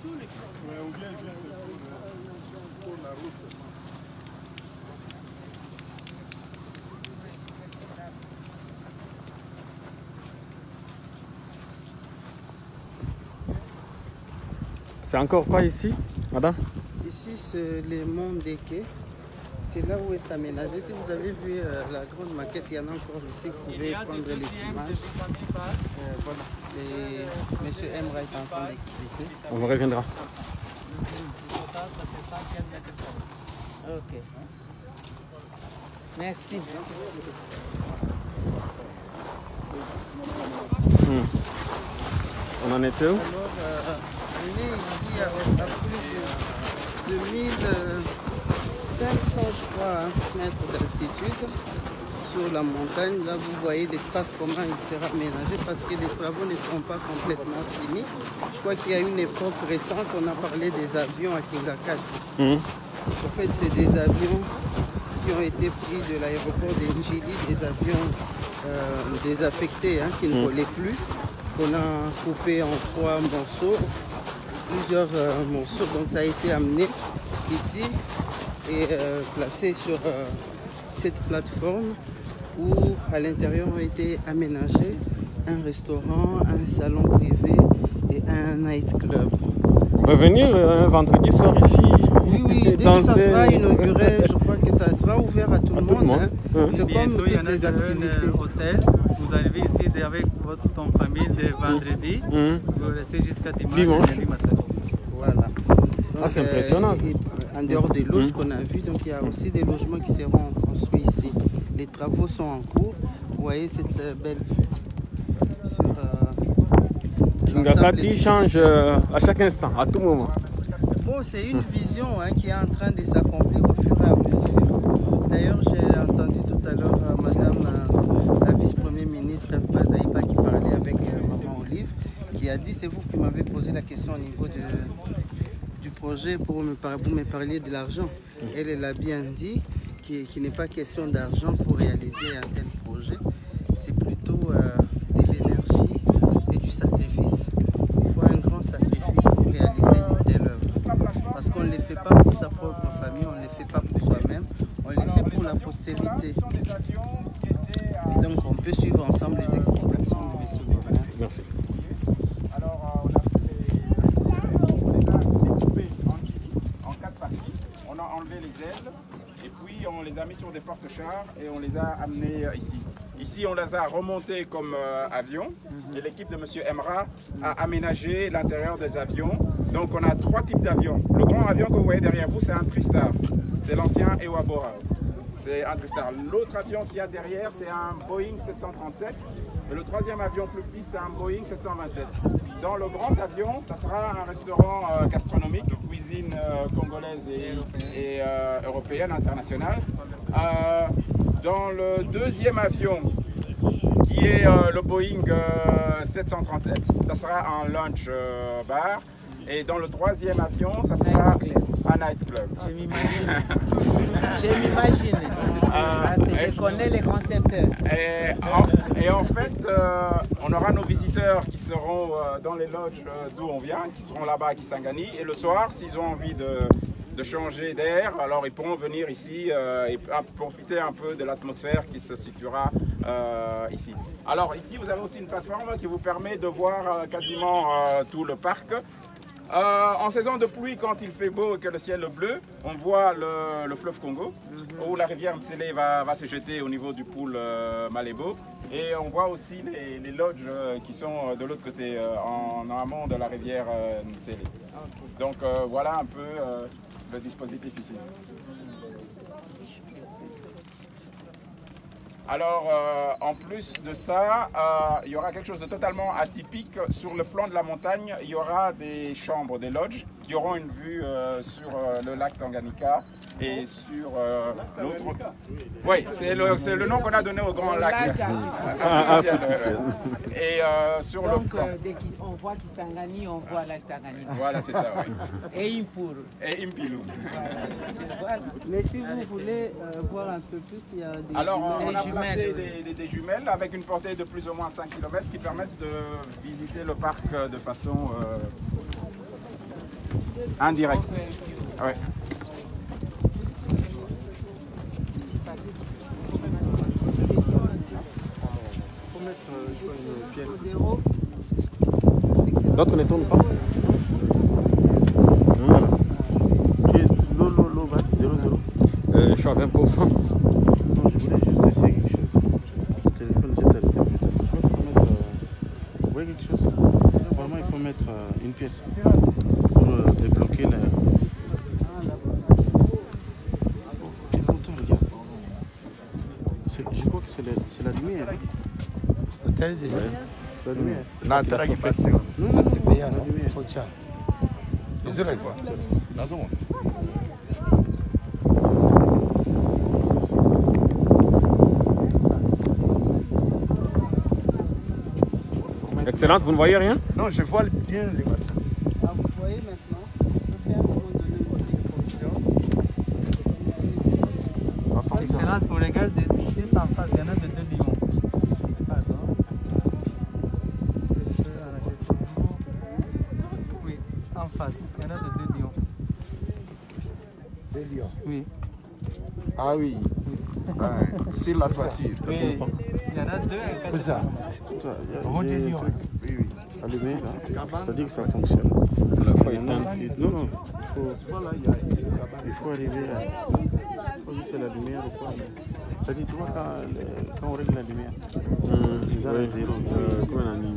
ou bien je viens pour la route. C'est encore quoi ici, madame? Ici, c'est les monts des quais. C'est là où est aménagé. Si vous avez vu la grande maquette, il y en a encore ici. Vous pouvez prendre les images. Voilà. Monsieur Emra est en train d'expliquer. On reviendra. Ok. Merci. On en était où? Alors, on est ici à plus de 2500, je crois, mètres d'altitude sur la montagne. Là, vous voyez l'espace, comment il sera aménagé, parce que les travaux ne sont pas complètement finis. Je crois qu'il y a une époque récente, on a parlé des avions à Kingakat. En fait, c'est des avions qui ont été pris de l'aéroport de Njili, des avions désaffectés, qui ne volaient plus, qu'on a coupé en 3 morceaux, plusieurs morceaux. Donc ça a été amené ici et placé sur cette plateforme où à l'intérieur ont été aménagés un restaurant, un salon privé et un nightclub. On va venir un vendredi soir ici. Oui, dès que ça sera inauguré, je crois que ça sera ouvert à tout le monde. C'est comme toutes les activités. Hôtel. Vous arrivez ici avec ton famille le vendredi, vous restez jusqu'à dimanche matin. Voilà. Donc, c'est impressionnant. En dehors des loges qu'on a vu, donc il y a aussi des logements qui seront construits ici. Les travaux sont en cours. Vous voyez cette belle vue sur Kingakati change à chaque instant, à tout moment. Bon, c'est une vision qui est en train de s'accomplir au fur et à mesure. D'ailleurs, j'ai entendu tout à l'heure Madame la vice-première ministre Bazaïba qui parlait avec Maman Olive, qui a dit, c'est vous qui m'avez posé la question au niveau du projet pour vous me parliez de l'argent. Elle a bien dit qu'il n'est pas question d'argent pour réaliser un tel projet, c'est plutôt de l'énergie et du sacrifice. Il faut un grand sacrifice pour réaliser une telle œuvre. Parce qu'on ne les fait pas pour sa propre famille, on ne les fait pas pour soi-même, on les fait pour la postérité. Et donc on peut suivre ensemble les explications de M. Bovin. Merci. Alors on a fait découpés en 4 parties. On a enlevé les ailes et puis on les a mis sur des porte-chars et on les a amenés ici. Ici, on les a remontés comme avions et l'équipe de M. Emra a aménagé l'intérieur des avions. Donc, on a 3 types d'avions. Le grand avion que vous voyez derrière vous, c'est un Tristar. C'est l'ancien Ewabora. C'est un Tristar. L'autre avion qu'il y a derrière, c'est un Boeing 737. Et le troisième avion plus petit, c'est un Boeing 727. Dans le grand avion, ça sera un restaurant gastronomique, cuisine congolaise et européenne, internationale. Dans le deuxième avion, qui est le Boeing 737, ça sera un lunch bar. Et dans le troisième avion, ça sera un nightclub. Je m'imagine. Je m'imagine. Parce que je connais les concepteurs. Et en fait, on aura nos visiteurs qui seront dans les lodges d'où on vient, qui seront là-bas à Kisangani. Et le soir, s'ils ont envie de changer d'air, alors ils pourront venir ici et profiter un peu de l'atmosphère qui se situera ici. Alors ici, vous avez aussi une plateforme qui vous permet de voir quasiment tout le parc. En saison de pluie, quand il fait beau et que le ciel est bleu, on voit le fleuve Congo, où la rivière Ntsele va se jeter au niveau du pool Malébo. Et on voit aussi les lodges qui sont de l'autre côté, en amont de la rivière Ntsele. Donc voilà un peu le dispositif ici. Alors, en plus de ça, il y aura quelque chose de totalement atypique. Sur le flanc de la montagne, il y aura des chambres, des lodges, qui auront une vue sur le lac Tanganyika et sur l'autre... Oui, c'est le nom qu'on a donné au grand lac. Et sur le flanc. Dès qu'on voit Kisangani, on voit lac Tanganyika. Voilà, c'est ça, oui. Et Impuru. Et Impilou. Voilà. Mais si vous voulez voir un peu plus, il y a des... Alors, on a jumelles, placé des jumelles avec une portée de plus ou moins 5 km qui permettent de visiter le parc de façon Indirect. Ouais. Faut mettre une pièce. L'autre ne tourne pas. L'eau va 0,0. Je suis à 20%. Non, je voulais juste essayer quelque chose. Le téléphone, j'ai tapé. Je crois qu'il faut mettre. Vous voyez quelque chose? Vraiment, il faut mettre une pièce pour débloquer la. Et pourtant, regarde. Je crois que c'est la lumière. Peut-être Ouais, la lumière. là, tu as qui fait ça. Non, Ça, c'est payant, la non? lumière. Faut tiens. Désolé, quoi. Lazaro. Excellente, vous ne voyez rien? Non, je vois bien les massins. Ah, vous voyez maintenant, parce qu'à un moment donné, Ça fonctionne. Excellence, vous regardez juste en face, il y en a de 2 lions. Ici, pardon. Oui, en face, il y en a de 2 lions. Des lions. Oui, Ah oui. Ouais, sur la toiture. oui. Il y en a 2 et 4. C'est ça. Oh, Des lions. Oui, oui. Allumé là, c'est-à-dire que ça fonctionne. La fois éteinte. Non, non, il faut arriver à. Je sais pas si c'est la lumière ou quoi, mais. C'est-à-dire, tu vois, quand on règle la lumière, déjà à zéro. Comme un ligne.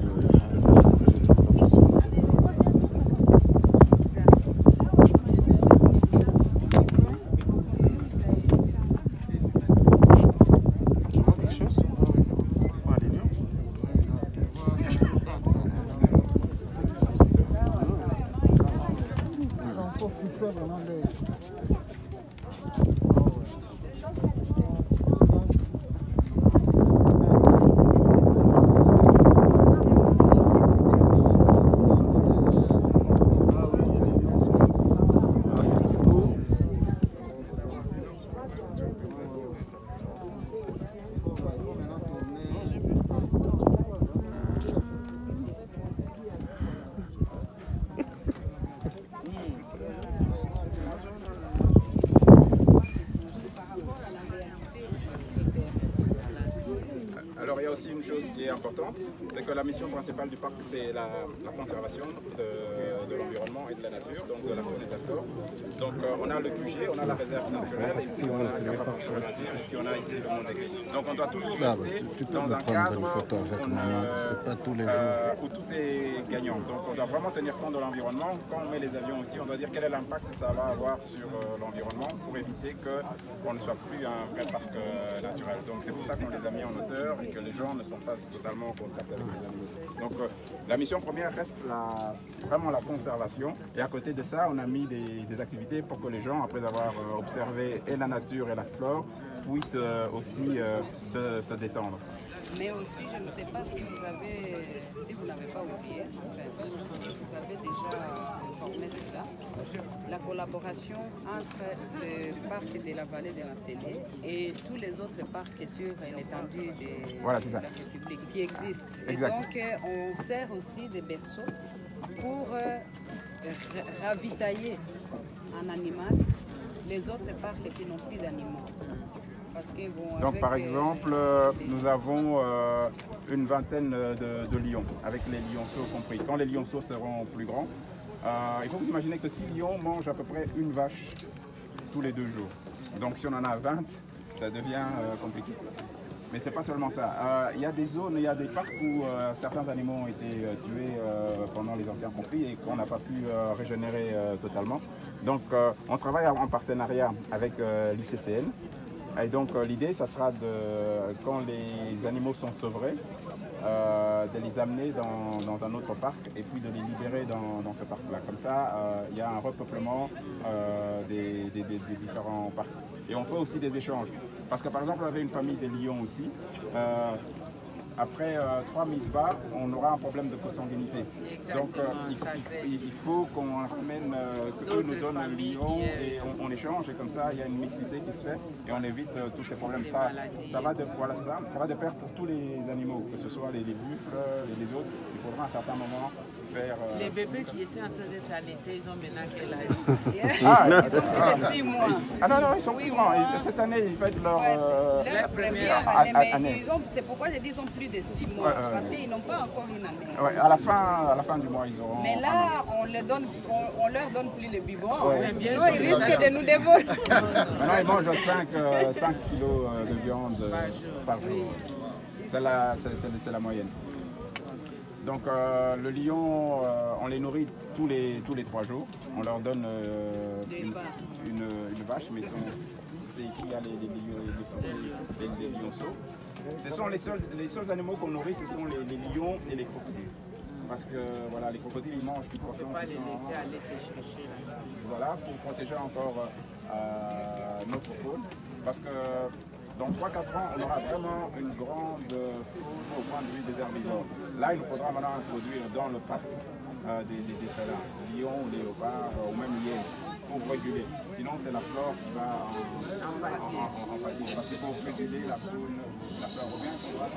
Tu vois quelque chose? Quoi, les lions? Ah, c'est plutôt. Alors il y a aussi une chose qui est importante, c'est que la mission principale du parc, c'est la conservation de l'environnement et de la nature, donc de la faune et de la flore. Donc on a le QG, on a la réserve naturelle, et puis on a le parc de loisirs, et puis on a ici le monde agri. Donc on doit toujours rester tu peux dans me un prendre cadre une photo avec moi, c'est pas tous les jours. où tout est gagnant. Donc on doit vraiment tenir compte de l'environnement. Quand on met les avions aussi, on doit dire quel est l'impact que ça va avoir sur l'environnement pour éviter qu'on ne soit plus un vrai parc naturel. Donc c'est pour ça qu'on les a mis en hauteur et que les gens ne sont pas totalement en contact avec les animaux. Donc la mission première reste vraiment la conservation. Et à côté de ça, on a mis des activités pour que les gens, après avoir observé et la nature et la flore, puissent aussi se détendre. Mais aussi, je ne sais pas si vous n'avez pas oublié, en fait, si vous avez déjà informé cela, la collaboration entre le parc de la vallée de la Célé et tous les autres parcs sur l'étendue de la République qui existent. Exact. Et donc, on sert aussi des berceaux pour ravitailler en animal les autres parcs qui n'ont plus d'animaux. Donc par exemple, nous avons une vingtaine de lions, avec les lionceaux compris. Quand les lionceaux seront plus grands, il faut vous imaginer que 6 lions mangent à peu près une vache tous les 2 jours. Donc si on en a 20, ça devient compliqué. Mais c'est pas seulement ça. Il y a des zones, il y a des parcs où certains animaux ont été tués pendant les anciens conflits et qu'on n'a pas pu régénérer totalement. Donc on travaille en partenariat avec l'ICCN. Et donc l'idée, ça sera quand les animaux sont sevrés, de les amener dans un autre parc et puis de les libérer dans ce parc-là. Comme ça, il y a un repeuplement des différents parcs. Et on fait aussi des échanges. Parce que par exemple, on avait une famille de lions ici. Après 3 misbah, on aura un problème de consanguinité. Donc il faut qu'on ramène, qu'eux nous donnent un lion et on échange. Et comme ça, il y a une mixité qui se fait et on évite tous ces problèmes. Ça va de pair pour tous les animaux, que ce soit les buffles, les autres. Il faudra à un certain moment faire... Les bébés qui étaient en train d'être allaités, ils ont maintenant quel âge? Ils ont plus de 6 mois. Ah non, ils sont 6 mois. Cette année, ils fêtent leur première année. C'est pourquoi je dis qu'ils ont plus de 6 mois, parce qu'ils n'ont pas encore une année. Ouais, à la fin du mois, ils auront... Mais là, on leur donne plus le biberon. Ouais. Sinon, ils risquent de nous dévorer. Maintenant, ils mangent 5 kilos de viande par jour. C'est la moyenne. Donc le lion, on les nourrit tous les 3 jours. On leur donne une vache, mais son fils, et puis il y a les lionceaux. Ce sont les seuls animaux qu'on nourrit, ce sont les lions et les crocodiles. Parce que voilà, les crocodiles, ils mangent du poisson. On ne peut pas les laisser aller se chercher là. Voilà, pour protéger encore notre faune. Parce que dans 3-4 ans, on aura vraiment une grande faune au point de vue des herbivores. Là, il nous faudra maintenant introduire dans le parc des félins, lions, léopards ou même hyènes, pour réguler. Sinon, c'est la flore qui va en pâtir. Parce qu'il faut réguler la faune, la flore. Ou bien, il faudra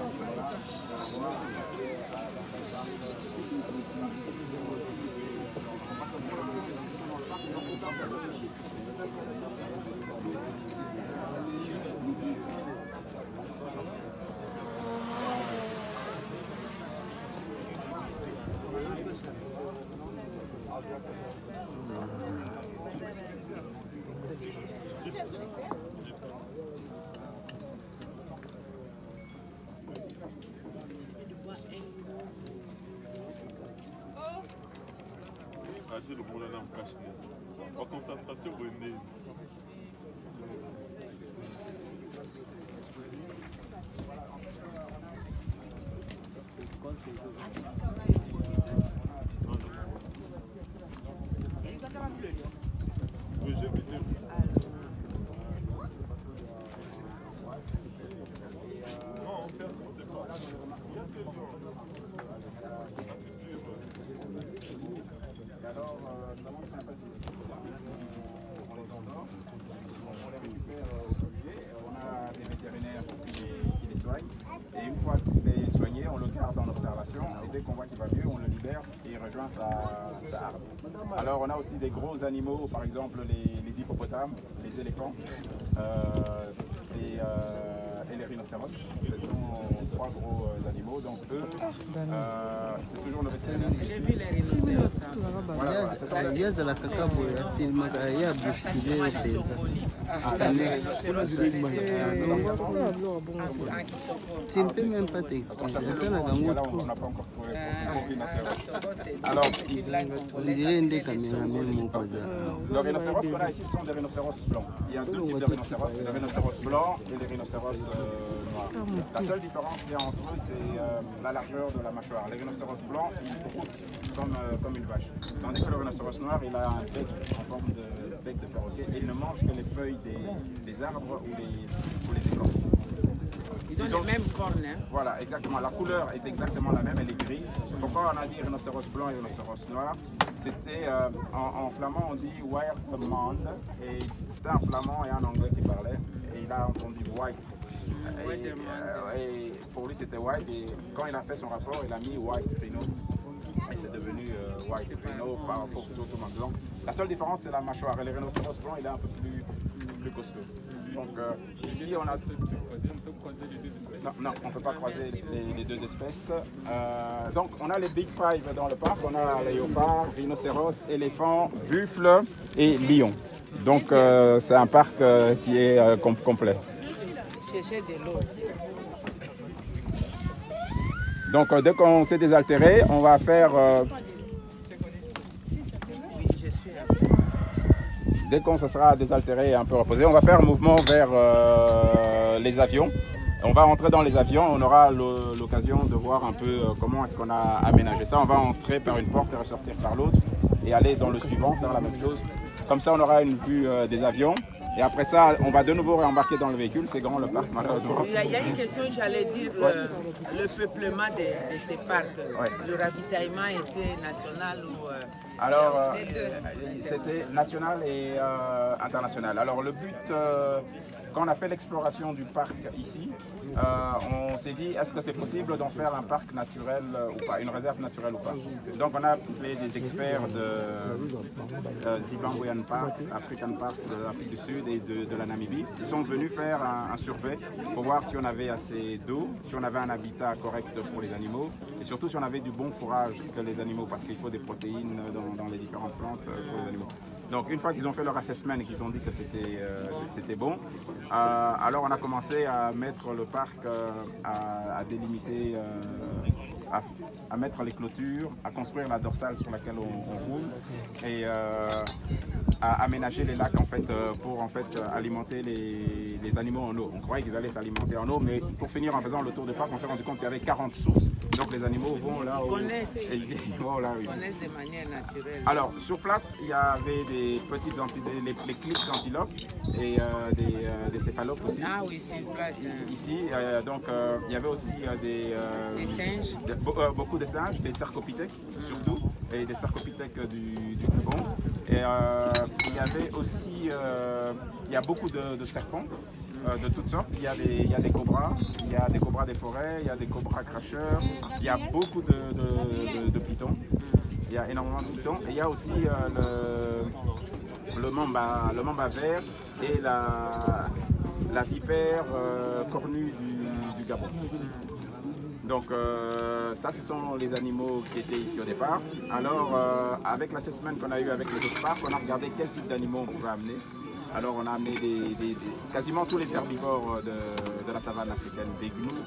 le problème en cache. En concentration, vous venez. Et une fois qu'il est soigné, on le garde en observation et dès qu'on voit qu'il va mieux, on le libère et il rejoint sa harpe. Alors on a aussi des gros animaux, par exemple les hippopotames, les éléphants et les rhinocéros. Ce sont 3 gros animaux, donc eux, c'est toujours nos vétérinaires. J'ai vu les rhinocéros. Yaza la kakabu ya film ya bousculé tu ne peux même pas t'expliquer. Ça n'a pas trop. Alors, on dirait une des caméramans mon cousin. Les rhinocéros qu'on a ici sont des rhinocéros blancs. Il y a 2 types de rhinocéros, les rhinocéros blancs et les rhinocéros noirs. La seule différence qu'il y a entre eux, c'est la largeur de la mâchoire. Les rhinocéros blancs, ils broutent comme une vache. Tandis que le rhinocéros noir, il a un bec en forme de bec de perroquet et il ne mange que les feuilles des arbres ou les écorces. Ils ont les mêmes cornes. Hein? Voilà, exactement. La couleur est exactement la même, elle est grise. Pourquoi on a dit rhinocéros blanc et rhinocéros noir? C'était en flamand on dit Wireman, et c'était un flamand et un anglais qui parlait et il a entendu white. Et pour lui c'était white et quand il a fait son rapport il a mis white rhino et c'est devenu white rhino par rapport au totalement blanc. La seule différence c'est la mâchoire et le rhinocéros blanc il est un peu plus costaud. Donc ici on a... Non, on ne peut pas croiser les 2 espèces. Donc on a les Big Five dans le parc, on a léopard, rhinocéros, éléphant, buffle et lion. Donc c'est un parc qui est complet. Donc dès qu'on s'est désaltéré, on va faire... Dès qu'on se sera désaltéré et un peu reposé, on va faire un mouvement vers les avions. On va entrer dans les avions, on aura l'occasion de voir un peu comment est-ce qu'on a aménagé ça. On va entrer par une porte et ressortir par l'autre et aller dans le suivant, faire la même chose. Comme ça, on aura une vue des avions. Et après ça, on va de nouveau réembarquer dans le véhicule. C'est grand le parc, malheureusement. Il y a une question, j'allais dire, le peuplement de ces parcs. Ouais. Le ravitaillement était national ou... Alors, c'était national et international. Alors, le but quand on a fait l'exploration du parc ici, on s'est dit est-ce que c'est possible d'en faire un parc naturel ou pas, une réserve naturelle ou pas. Donc on a appelé des experts de Zimbabwean Parks, African Parks de l'Afrique du Sud et de la Namibie. Ils sont venus faire un survey pour voir si on avait assez d'eau, si on avait un habitat correct pour les animaux et surtout si on avait du bon fourrage que les animaux parce qu'il faut des protéines dans les différentes plantes pour les animaux. Donc une fois qu'ils ont fait leur assessment et qu'ils ont dit que c'était bon, alors on a commencé à mettre le parc, à délimiter, à mettre les clôtures, à construire la dorsale sur laquelle on roule et à aménager les lacs en fait, pour en fait, alimenter les animaux en eau. On croyait qu'ils allaient s'alimenter en eau, mais pour finir en faisant le tour du parc, on s'est rendu compte qu'il y avait 40 sources. Donc les animaux vont là où... Ils connaissent de manière naturelle. Alors sur place, il y avait des petites les clips d'antilopes et des céphalopes aussi. Ah oui, c'est une place. Ici, donc il y avait aussi des singes. Beaucoup de singes, des cercopithèques surtout, et des cercopithèques du Gabon. Et il y avait aussi, il y a beaucoup de serpents. De toutes sortes, il y a des cobras, il y a des cobras des forêts, il y a des cobras cracheurs, il y a beaucoup de pitons, il y a énormément de pitons, et il y a aussi le mamba vert et la vipère cornue du Gabon. Donc ça, ce sont les animaux qui étaient ici au départ. Alors avec l'assessment qu'on a eu avec les autres parcs, on a regardé quel type d'animaux on pouvait amener. Alors on a amené quasiment tous les herbivores de la savane africaine, des gnous.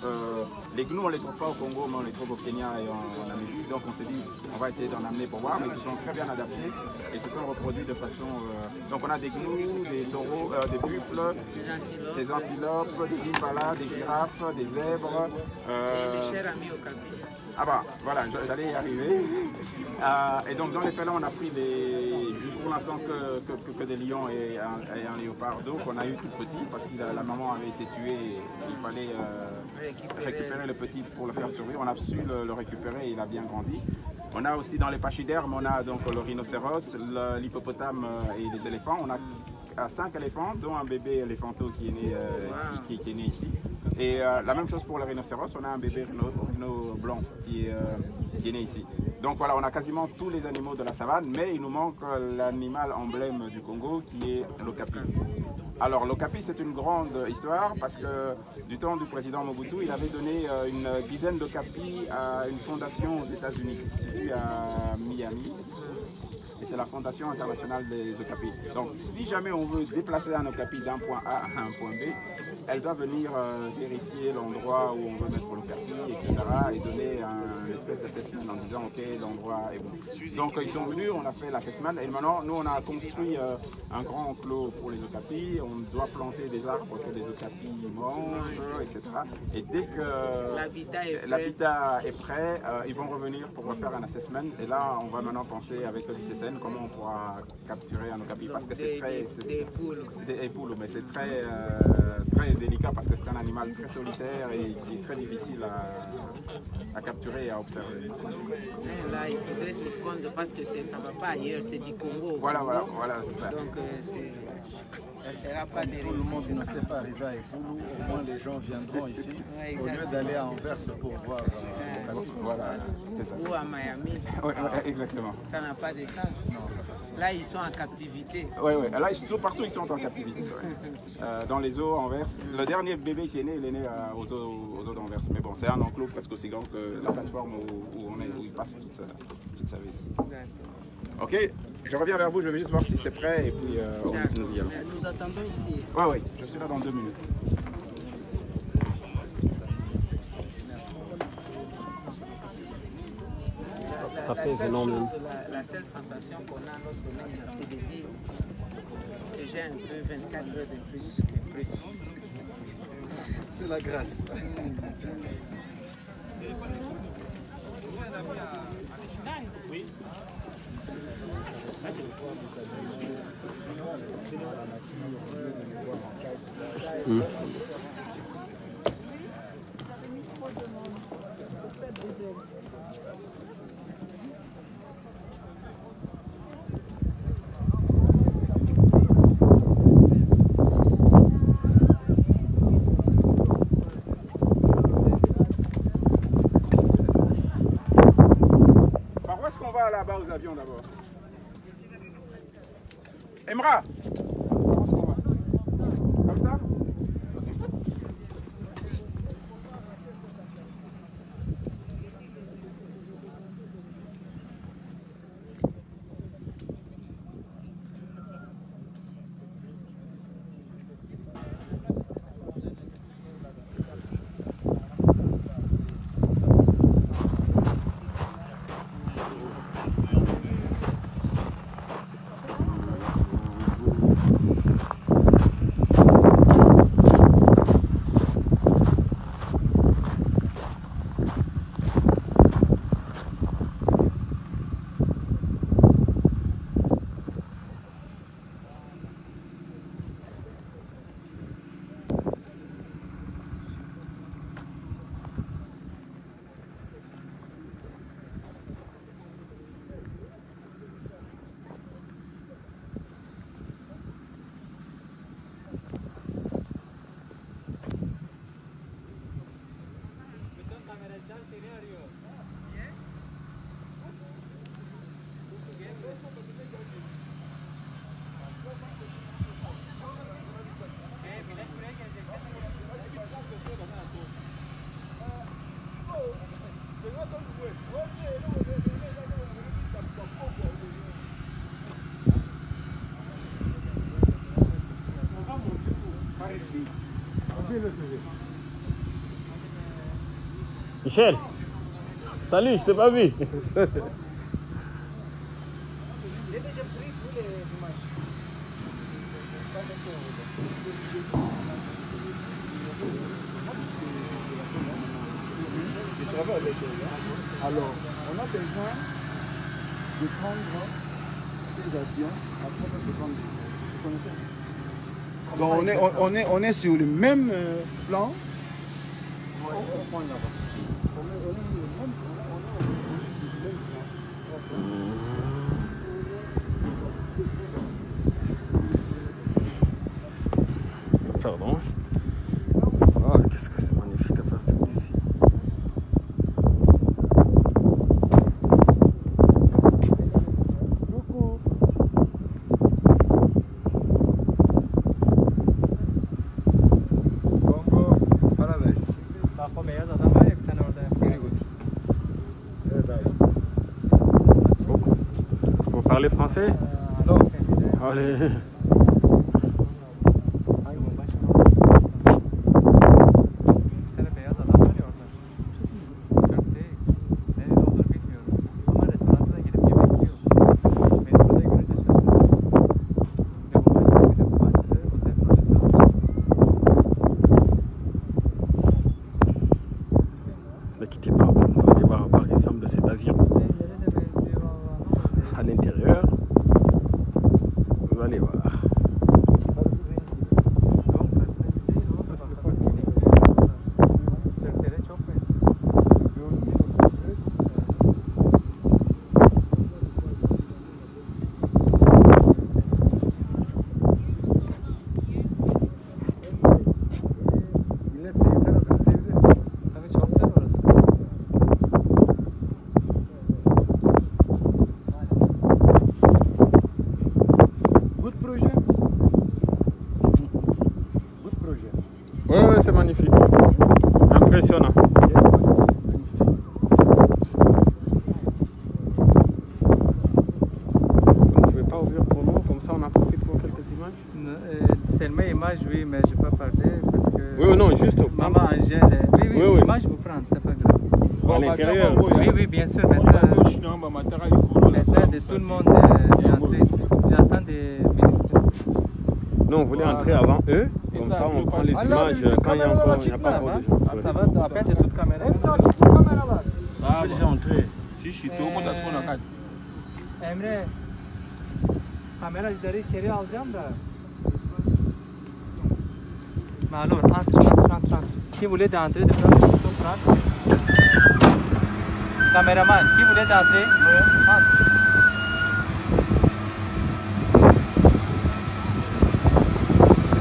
Les gnous on ne les trouve pas au Congo, mais on les trouve au Kenya et en Namibie. Donc on s'est dit on va essayer d'en amener pour voir, mais ils se sont très bien adaptés et se sont reproduits de façon... Donc on a des gnous, des taureaux, des buffles, des antilopes, des impalas, des girafes, des zèbres. Et les chers amis au Okapi. Ah bah voilà, j'allais y arriver. Et donc dans les félins, on a pris pour l'instant que des lions et un léopard. Donc on a eu tout petit parce que la maman avait été tuée et il fallait récupérer le petit pour le faire survivre. On a su le récupérer et il a bien grandi. On a aussi dans les pachydermes, on a donc le rhinocéros, l'hippopotame et les éléphants. On a 5 éléphants, dont un bébé éléphanto qui est né, qui est né ici. Et la même chose pour le rhinocéros, on a un bébé rhino blanc qui est né ici. Donc voilà, on a quasiment tous les animaux de la savane, mais il nous manque l'animal emblème du Congo qui est l'okapi. Alors l'okapi, c'est une grande histoire parce que du temps du président Mobutu, il avait donné une dizaine d'okapis à une fondation aux États-Unis qui se situe à Miami. Et c'est la Fondation internationale des okapis. Donc si jamais on veut déplacer un okapi d'un point A à un point B, elle doit venir vérifier l'endroit où on veut mettre l'okapi, etc. et donner une espèce d'assessment en disant ok, l'endroit est bon. Donc ils sont venus, on a fait l'assessment et maintenant nous on a construit un grand enclos pour les okapis. On doit planter des arbres que les okapis mangent, etc. Et dès que l'habitat est prêt, ils vont revenir pour refaire un assessment. Et là on va maintenant penser avec le DCCN comment on pourra capturer un okapi parce que c'est très... Des poules, mais c'est très délicat parce que c'est un animal très solitaire et qui est très difficile à capturer et à observer. Là, il faudrait se prendre parce que ça ne va pas ailleurs, c'est du Congo. Voilà, c'est ça. Donc, ça ne sera pas des... Tout le monde ne sait pas arriver à Époulou, au moins les gens viendront ici, au lieu d'aller à Anvers pour voir. Voilà, c'est ça. Ou à Miami. Oui, exactement. Ça n'a pas de cas. Là, ils sont en captivité. Oui, là, partout, ils sont en captivité. Dans les eaux Anvers. Le dernier bébé qui est né, il est né aux eaux d'Anvers. Mais bon, c'est un enclos presque aussi grand que la plateforme où il passe toute sa vie. Ok, je reviens vers vous, je vais juste voir si c'est prêt et puis nous y allons. Nous attendons ici. Oui, je suis là dans 2 minutes. La seule sensation qu'on a lorsqu'on est ici, c'est de dire que j'ai un peu 24 heures de plus que prévu. C'est la grâce. Oui. là-bas aux avions d'abord. Emra. Comme ça. Michel, salut, je t'ai pas vu. Alors, on a besoin de prendre ces avions après vous connaissez? Donc on est sur le même plan. Pardon. Oh, qu'est-ce que c'est magnifique à partir d'ici. Congo Paradise. Very good. Vous parlez français? Non. Allez. Ne quittez pas, on va aller voir par exemple de cet avion. À l'intérieur, vous allez voir. Ouais, c'est magnifique. Impressionnant. Vous ne pouvez pas ouvrir pour nous, comme ça on en profite pour quelques images? Seulement images, oui, mais je ne peux pas parler parce que... Oui, non, juste... Maman Angèle... Oui, image, vous prendre, c'est pas grave. À l'intérieur? Oui, bien sûr. Maintenant, de tout le monde est entré ici. J'attends des ministres. Nous, on voulait entrer avant eux, comme ça on prend les images quand il n'y a pas encore de gens. Ça va, après c'est toute caméra. Ça va déjà entrer. Si je suis tôt, on a ce qu'on a. Emre, caméra içeri alacağım da. Mais alors, entre. Qui voulait d'entrer de prendre une photo, prendre. Caméraman, qui voulait d'entrer? Entre.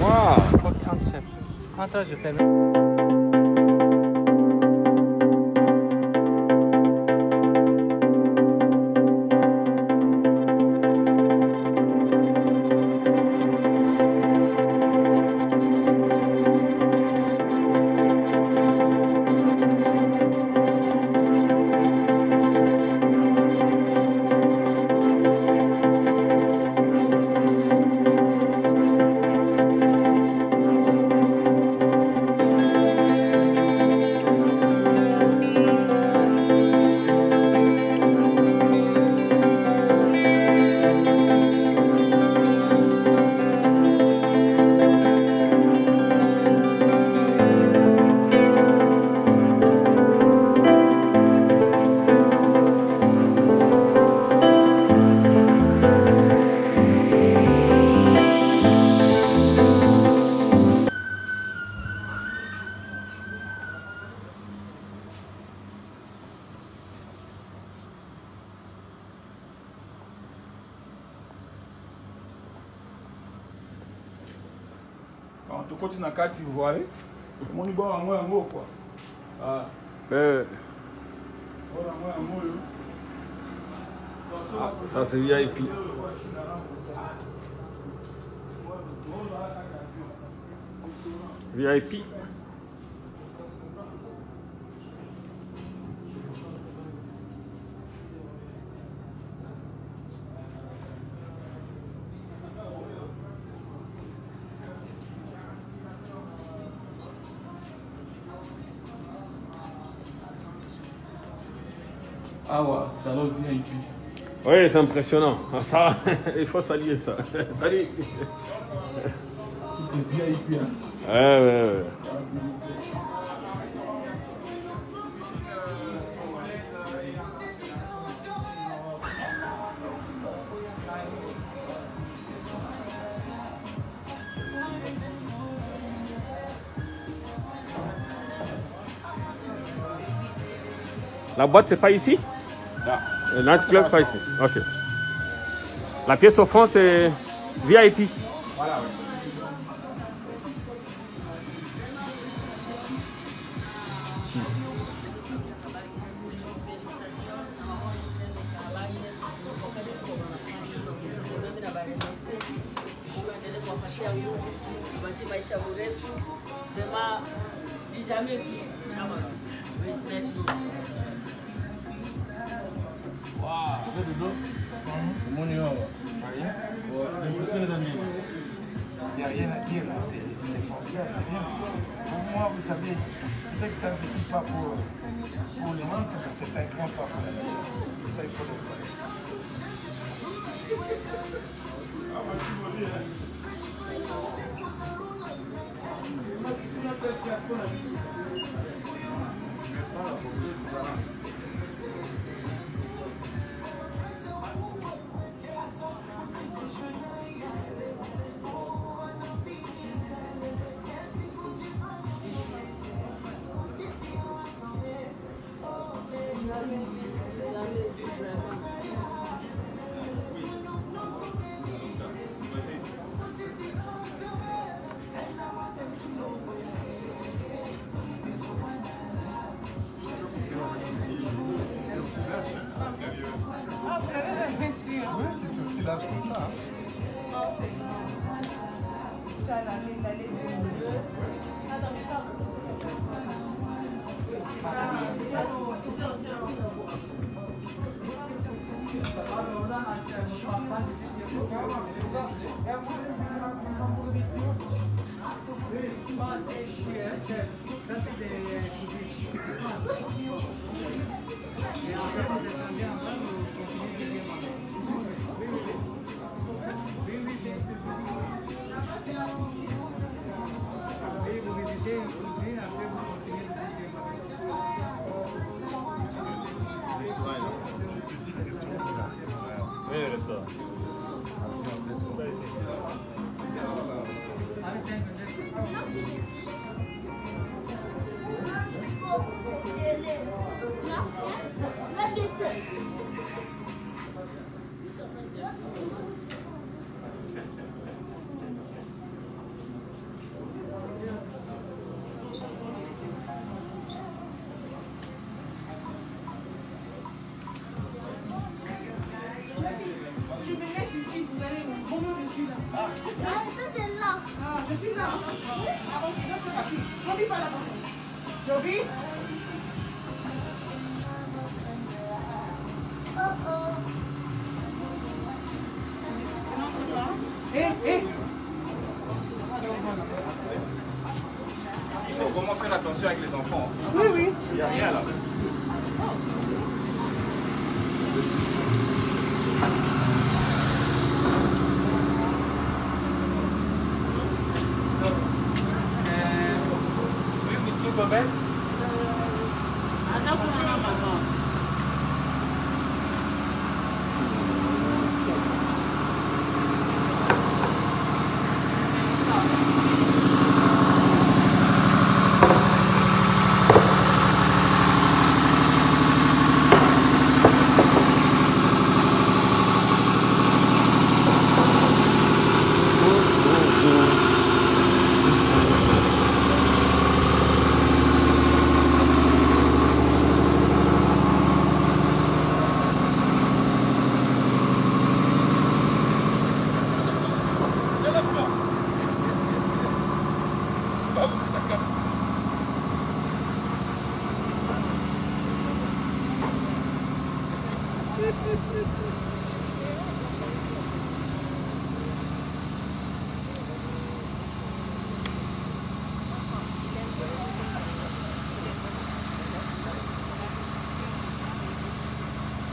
Wow. Entre, je ferme. tu continues à Kati, vous voyez. Mon niveau en moi, en haut, quoi. Ah, ça c'est VIP. VIP. Ah ouais, salon VIP. Oui, c'est impressionnant. Ça, il faut saluer ça. Salut. C'est VIP. Hein. Ouais. La boîte, c'est pas ici? Le nightclub, c'est pas ici. Ok. La pièce au fond, c'est VIP. Voilà, oui. Jamais vu. Merci. Il n'y a rien à dire là, c'est formidable, c'est bien. Pour moi, vous savez, peut-être que ça ne suffit pas pour les sites, mais c'est un grand pas pour la vie. Ça, il faut le faire. Ah, vous avez jamais su, hein? Oui, c'est aussi large comme ça. Hein. Non, c'est... Tu as l'allée de... Attends, mais ça... Je me laisse ici, vous allez où? Comment je suis là? Ah, je suis là. Ah, ok, donc c'est parti. Joby par là-bas. Joby? Ici, il faut vraiment faire attention avec les enfants. Oui, oui. Il n'y a rien là.